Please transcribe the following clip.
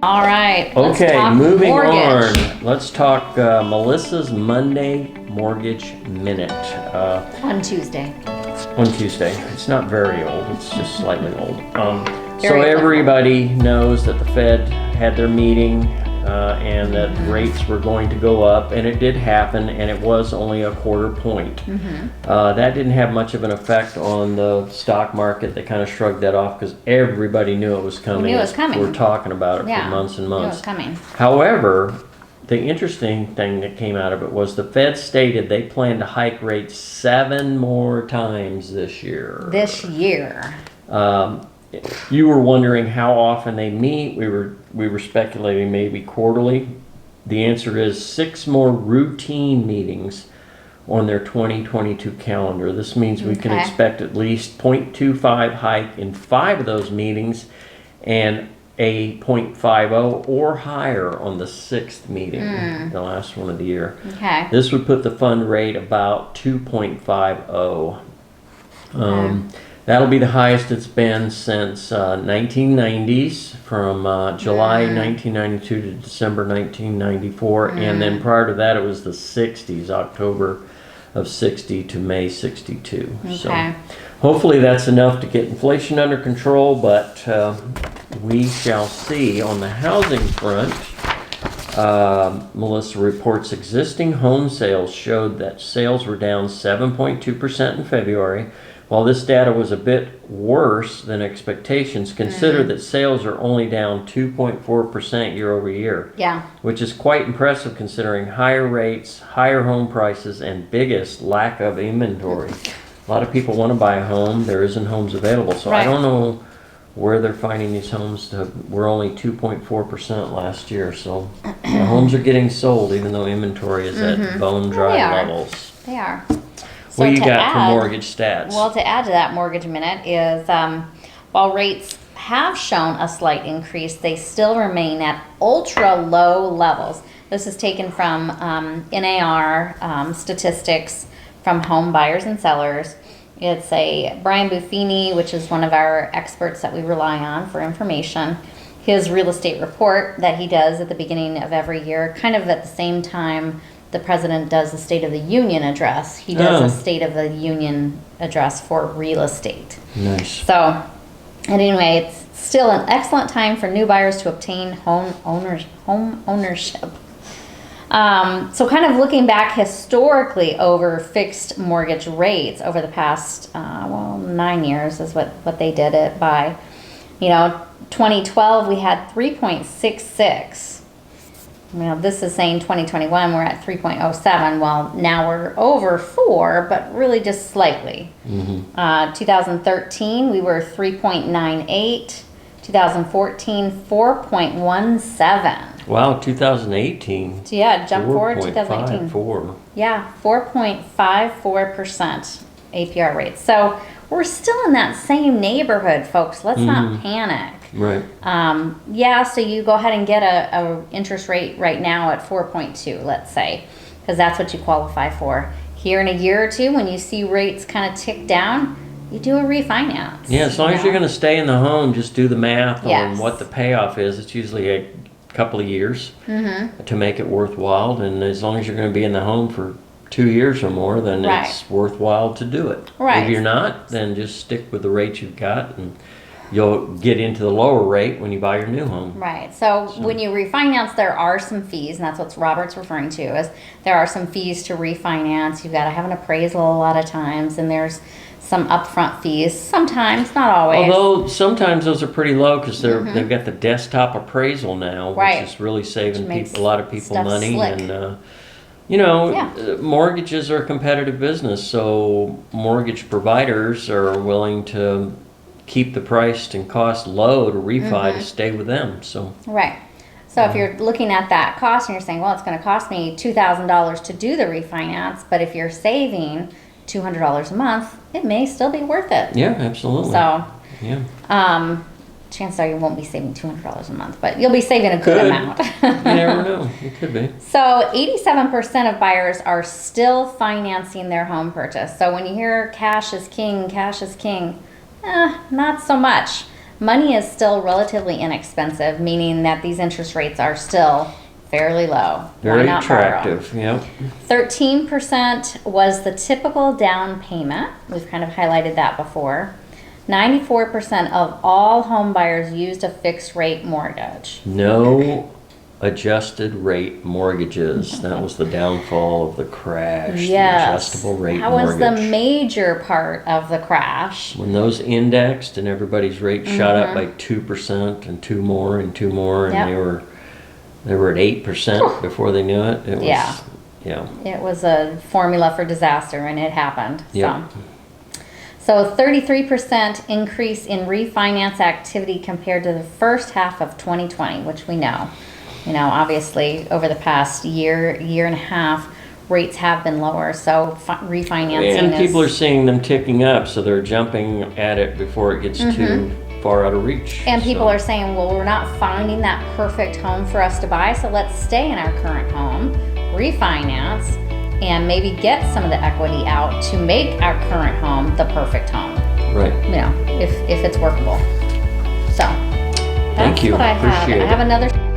All right. Let's Okay, talk moving mortgage. on. Let's talk Melissa's Monday Mortgage Minute On Tuesday. on Tuesday. It's not very old, it's just slightly old. So Very everybody knows that the Fed had their meeting and that rates were going to go up, and it did happen, and it was only a quarter point. That didn't have much of an effect on the stock market. They kind of shrugged that off because everybody knew it was coming. We knew it was coming. We're talking about it Yeah, for months and knew it months. was coming. However, the interesting thing that came out of it was the Fed stated they plan to hike rates 7 more times this year. This year. You were wondering how often they meet. We were speculating maybe quarterly. The answer is 6 more routine meetings on their 2022 calendar. This means we can expect at least 0.25 hike in 5 of those meetings and a 0.50 or higher on the 6th meeting, the last one of the year. Okay. This would put the fund rate about 2.50. That'll be the highest it's been since 1990s, from July 1992 to December 1994, and then prior to that it was the 60s, October of 60 to May 62. So hopefully that's enough to get inflation under control, but we shall see. On the housing front, Melissa reports existing home sales showed that sales were down 7.2% in February. While this data was a bit worse than expectations, consider that sales are only down 2.4% year over year. Yeah. Which is quite impressive considering higher rates, higher home prices, and biggest lack of inventory. A lot of people want to buy a home. There isn't homes available. So I don't know where they're finding these homes. We're only 2.4% last year. So the homes are getting sold even though inventory is at bone dry levels. They are. What do you got for mortgage stats? Well, to add to that mortgage minute is while rates have shown a slight increase, they still remain at ultra low levels. This is taken from NAR statistics from home buyers and sellers. It's a Brian Buffini, which is one of our experts that we rely on for information. His real estate report that he does at the beginning of every year, kind of at the same time the president does the State of the Union address. He does a State of the Union address for real estate. Nice. So, and anyway, it's still an excellent time for new buyers to obtain home ownership. So kind of looking back historically over fixed mortgage rates over the past, 9 years is what they did it by. 2012 we had 3.66. This is saying 2021 we're at 3.07. Well, now we're over 4, but really just slightly. 2013 we were 3.98. 2014 4.17. Wow, 2018. So yeah, jump forward 2018. 4.54. Yeah, 4.54% APR rate. So we're still in that same neighborhood, folks. Let's not panic. Right. So you go ahead and get a interest rate right now at 4.2, let's say, because that's what you qualify for. Here in a year or two, when you see rates kind of tick down, you do a refinance. Yeah, as long as you're going to stay in the home, just do the math on what the payoff is. It's usually a couple of years to make it worthwhile, and as long as you're going to be in the home for 2 years or more, then it's worthwhile to do it. Right. If you're not, then just stick with the rate you've got, and you'll get into the lower rate when you buy your new home. Right. So when you refinance, there are some fees, and that's what Robert's referring to, is there are some fees to refinance. You've got to have an appraisal a lot of times, and there's some upfront fees. Sometimes, not always. Although sometimes those are pretty low because they've got the desktop appraisal now, which is really saving a lot of people money. Slick. And mortgages are a competitive business, so mortgage providers are willing to keep the price and cost low to refi to stay with them. So right. So if you're looking at that cost and you're saying, well, it's going to cost me $2,000 to do the refinance, but if you're saving $200 a month, it may still be worth it. Yeah, absolutely. So, chances are you won't be saving $200 a month, but you'll be saving a good amount. You never know. It could be. So 87% of buyers are still financing their home purchase. So when you hear cash is king, not so much. money is still relatively inexpensive, meaning that these interest rates are still fairly low. Very Why not borrow? attractive, yep. 13% was the typical down payment. We've kind of highlighted that before. 94% of all home buyers used a fixed rate mortgage. No adjusted rate mortgages. That was the downfall of the crash. Yes. The adjustable rate That mortgage. was the major part of the crash. When those indexed and everybody's rate shot up by 2% and two more and two more, and Yep. they were at 8% before they knew it. It was, Yeah. Yeah. It was a formula for disaster, and it happened. Yep. So 33% increase in refinance activity compared to the first half of 2020, which we know. You know, obviously over the past year and a half, rates have been lower, so refinancing And people are is... seeing them ticking up, so they're jumping at it before it gets too far out of reach. And people So- are saying, well, we're not finding that perfect home for us to buy, so let's stay in our current home, refinance, and maybe get some of the equity out to make our current home the perfect home. Right. You know, if it's workable. So, that's Thank you. what I have. Appreciate I have it. another